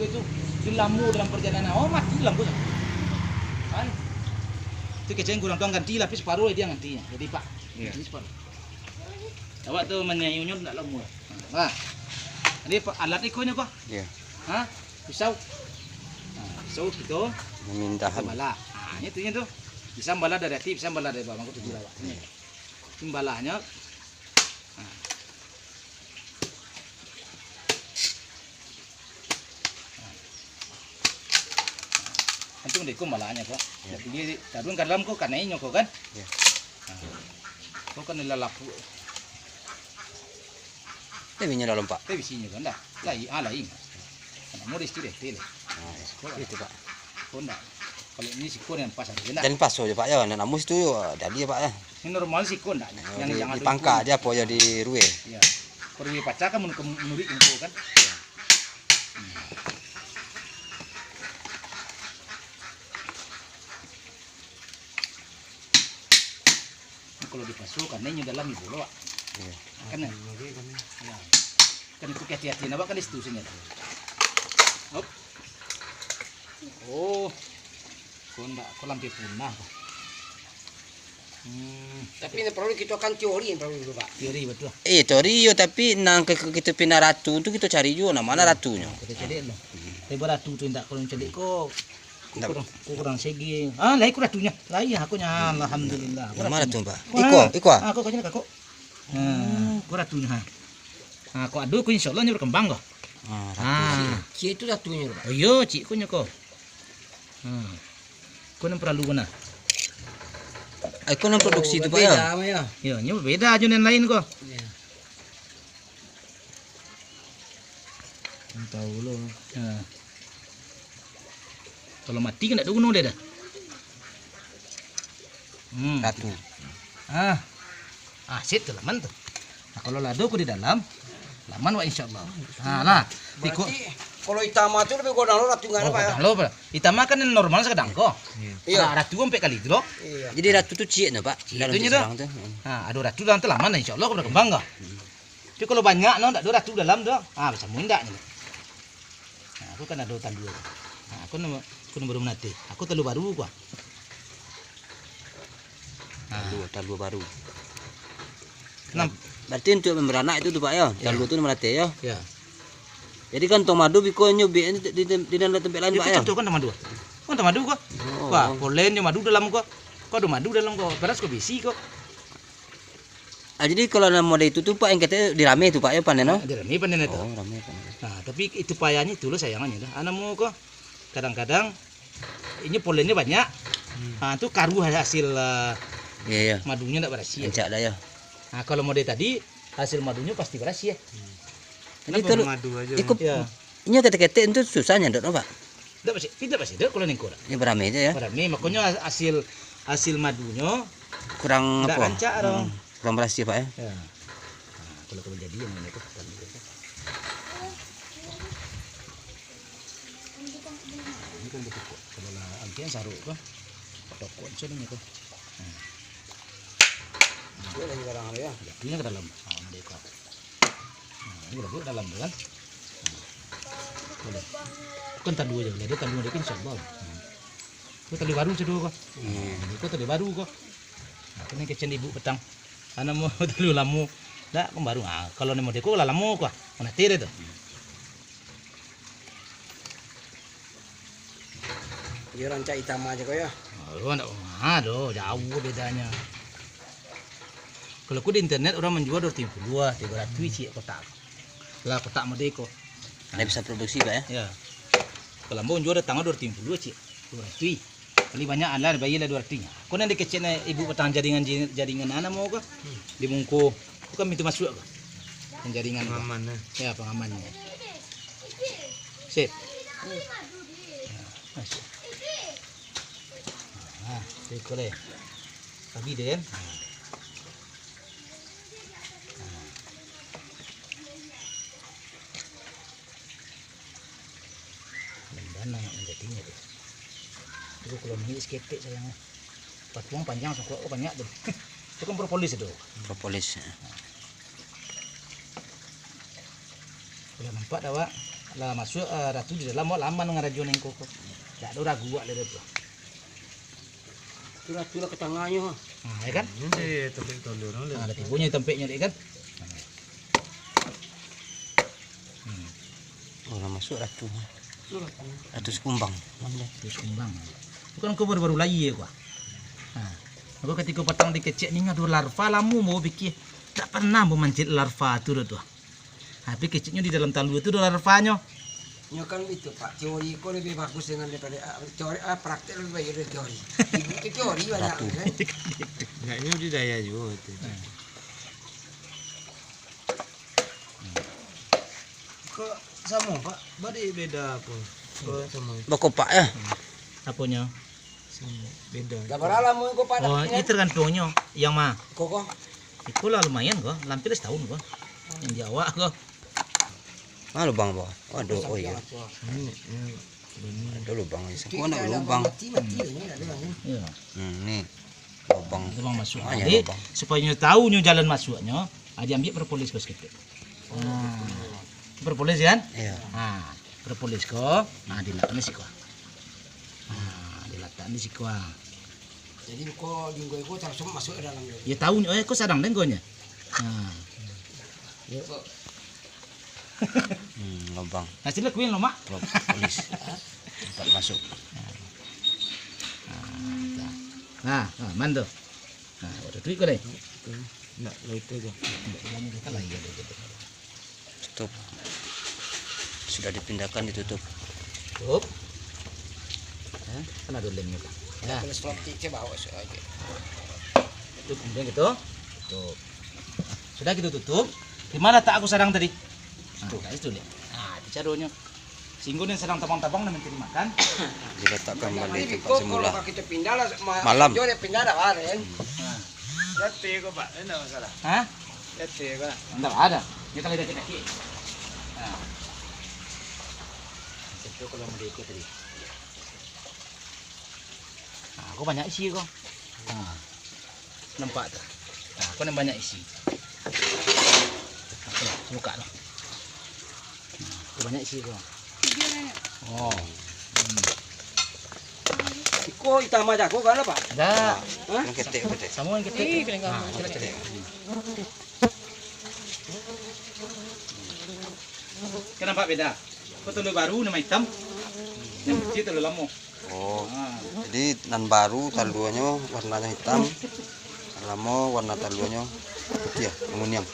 itu dilamu dalam perjalanan. Oh mati lampu kan. Itu kecil kurang tuang ganti lapis separuh dia gantinya. Jadi Pak. Iya. Ini separuh. Awak tuh menyayunyun enggak lemu. Nah. Ini alat ikonya kok. Iya. Hah? Pisau. Nah, pisau itu memindahan bala. Nah, itu tuh. Bisa bala dari atas, bisa bala dari bawah. Aku tujuh awak. Ini balanya. Nah. Antum dekum balanya kok. Jadi kadun dalam kok kanainya kok kan? Iya. Kok kan lalapu. Tebinya dalam Pak. Tebi sini kan dah. Lain. Karena mau istirahat tele. Nah, itu Pak. Kok enggak. Kalau ini sikon yang pas aja. Dan pas aja Pak ya. Namus itu jadi ya Pak ya. Ini normal sikon enggak. Yang di pangka dia po ya di ruwe. Iya. Kalau di pacar kan menuri itu kan. Kalau dipasuh kanenya dalam ibu loh. Iya. Kan ya. Kan itu hati-hati napa kan itu sini. Hop. Oh. Kok lampu punah. Tapi ini perlu kita kan teori perlu Pak. Teori betul. Teori yo tapi nang kita pindah ratu itu kita cari juga mana ratunya. Kita cari loh. Tapi ratu tu tidak kalau cari kok kurang segi. Lah ikut ratunya. Lah iya aku nya alhamdulillah. Mana ratu Pak? Iko. Aku kau kau. Aku ratunya. Aku aduh aku insyaallah nya berkembang kok. Cik itu ratunya Pak. Oh iya cik ku nya kok. Kau yang perlu mana? Aku nang produksi itu Pak ya. Ya, nya beda aja yang lain kok. Iya. Tahu lo. Kalau mati kan tak ada dia dah. Ratu. Sit tu laman tu. Nah, kalau lado aku di dalam, laman wa insyaallah. Lah, Berarti kalau itama itu lebih kodang lo ratu enggak Pak ya? Lo itama kan normal sekadang kok. Iya. Ratu sampai kali itu loh. Iya. Jadi ratu tu cieknya Pak. Itunya dah. Ada ratu dalam tu laman insyaallah aku berkembang kok. Tapi kalau banyak no tak ada ratu dalam tu. Bisa mundak ni. Aku kan ada tandu. Aku baru menati. Aku telu baru kok. Talu baru. Kenapa? Berarti untuk memberanak itu tuh Pak ya. Talu tu menati ya. Ya. Jadi kan tong madu biko nyobi di dalam tempat lain Pak ya. Itu kan madu. Kan madu kok. Wah, polen madu dalam kok. Kok ada madu dalam kok. Beras kok bisi kok. Jadi kalau nama mode itu tuh Pak yang katanya dirame itu Pak ya panen no? Dirame panen itu. Oh, rame panen. Nah, tapi itu payahnya itu loh sayangannya dah. Anamu kok kadang-kadang ini polennya banyak. Itu karu hasil Iya. madunya enggak berhasil. Encak dah ya. Nah, kalau mode tadi hasil madunya pasti berhasil. Ini terus madu aja. Ikut Ya. ini ketek-ketek itu susahnya dok Pak. Tidak pasti deh kalau nengkor. Ini berame aja ya. Berame makanya hasil madunya Kurang enggak apa? rancak dong. Kurang berhasil Pak ya. Ya. Kalau kejadian ini tuh ini kan betul kok. Kalau lah angkian saruk kok. Tokon sini kok. Itu lagi barang ya. Jadinya ke dalam. Mereka. Ini udah dalam kan. Boleh. Kan tadi aja, dia tadi mau bikin insyaallah. Kau tadi baru sedua kok. Kau tadi baru kok. Ini kecen ibu petang. Ana mau telu lamu. Dak kau baru. Kalau nemo deko lah lamu kok. Mana tire tu. Dia rancak itama aja kok ya. Aduh, jauh bedanya. Kalau aku di internet orang menjual 252, 300 sih kotak. Lah kotak merdeka. Ada bisa produksi Pak ya. Ya. Kalau mau jual datang 252 sih. 200. Kali banyak lah bayi lah 200-nya. Kau nanti kecil ibu petang jaringan anak mau ke? Di Mungku. Bukan pintu masuk ke? Yang jaringan. Pengamannya. Ya, pengamannya. Sip. Masuk. Boleh. Bagi deh. Dan menjadinya deh. Itu kalau ini skeptik sayangnya. Patuang panjang sok banyak deh. Itu kan propolis itu. Propolis. Udah nampak dah Pak. Lah masuk ratu di dalam mau lama ngarajon yang koko. Enggak ada ragu ada itu. Tula ke tengahnya. Nah, ya kan? Ini tempe tolong. Nah, ada tibunya tempeknya deh kan. Oh, masuk ratu. Ratu sekumbang. Terus kembang. Bukan kau baru lagi ya gua. Nah, aku ketika petang dikecek ni ngadu larva lamu mau pikir tak pernah memancing larva tu tuh. Tapi keceknya di dalam talu itu ada larvanya. Ya kan itu Pak, teori kok lebih bagus dengan daripada teori praktek lebih baik dari teori. Itu teori banyak kan. Enggak ini budidaya juga itu. Kok sama Pak? Bade beda apa? Kok sama Bakopak ya. Apanya? sama beda. Dapat alam kok pada. Oh, ini tergantungnya. Yang mah. Kok Itu lah lumayan kok, hampir setahun kok. Yang Jawa kok. Ah, lubang bawah. Waduh, oh iya. Ini Ada lubang di sana. Oh, ada lubang. Mati ini ada yang. Iya. Nih. Lubang. Lubang masuk. Ah, ya, Jadi lubang. supaya nyo tahu nyo jalan masuknya, aja ambil propolis kok sedikit. Nah, propolis kan? Iya. Nah, propolis kok. Nah, diletakkan di siku. Nah, diletakkan di siku. Jadi kok dinggo itu langsung masuk ke dalam. Ya tahu nyo kok sadang denggonya. Nah, Lubang. hasilnya kuing lo mak. Propolis. Tempat masuk. Nah, mantu. Nah, udah duit kok deh. enggak itu aja. Kita lagi ada. Tutup. Sudah dipindahkan ditutup. Tutup. Kan ada lemnya kan. Ya, Kalau stop ke bawah aja. tutup kemudian gitu. Tutup. Sudah gitu tutup. Di mana tak aku sarang tadi? Nah, kayak itu deh. Nah, itu cadonya. Singgung yang sedang tabang-tabang dan mencari makan. Diletakkan kembali di tempat Kok semula. kalau kita pindah lah Malam. Jo dia pindah dah kemarin. Nah, Yate kok Pak, enggak masalah. hah? Yate Pak. Enggak ada. Ini kali dah kaki. Nah. Itu kalau mau diikut tadi. Nah, aku banyak isi kok. Nah. Nampak tak? Nah, aku yang banyak isi. Nah, buka lah. Nah, aku banyak isi kok. Oh, Kok hitam aja kok kan Pak? ada. Yang ketik. Sambungan kita. Nah, celik. Kenapa beda? Kau telur baru nama hitam. Yang kecil telur lama. Oh. Ah. Jadi nan baru taluannya warnanya hitam. Lama warna taluannya putih ya, mengunyam.